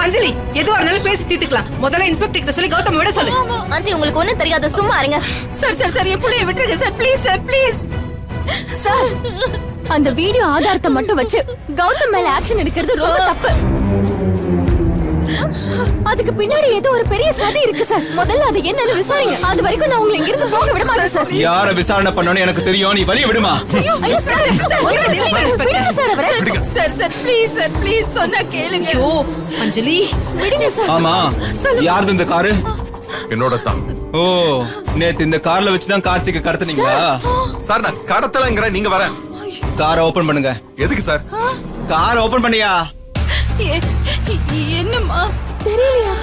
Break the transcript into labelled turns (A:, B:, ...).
A: அஞ்சலி எதுவா இருந்தாலும் பேசி தீர்த்துக்கலாம். முதல்ல இன்ஸ்பெக்டர் கிட்ட சொல்லி கௌதம் விட சொல்லு.
B: ஆண்டி உங்களுக்கு ஒண்ணும் தெரியாது, சும்மா இருங்க.
A: சார் என் புள்ளைய விட்டுருங்க சார், ப்ளீஸ்.
C: சார், அந்த வீடியோ ஆதாரத்தை மட்டும் வச்சு கௌதம் மேல ஆக்ஷன் எடுக்கிறது ரொம்ப தப்பு. அதுக்கு பின்னாடி ஏதோ ஒரு பெரிய சதி இருக்கு சார். முதல்ல அது என்னன்னு விசாரிங்க. அது வரைக்கும் நான் உங்களை இங்கிருந்து போக விட மாட்டேன் சார்.
D: யார விசாரணை பண்ணனும் எனக்கு தெரியும். நீ வழிய விடுமா?
C: ஐயோ சார், விடுங்க சார் அவரை.
A: சார் ப்ளீஸ் சொன்னா கேளுங்க. ஓ அஞ்சலி
C: விடுங்க சார்.
D: ஆமா, யார் இந்த காரு?
E: என்னோட தான்.
D: ஓ, நேத்து இந்த கார்ல வச்சு தான் கார்த்திகை கடத்துனீங்களா?
E: சார் நான் கடத்தலங்கற, நீங்க வர.
D: காரை ஓபன் பண்ணுங்க.
E: எதுக்கு சார்?
D: காரை ஓபன் பண்ணியா?
A: என்னம்மா
C: தெரியலையா?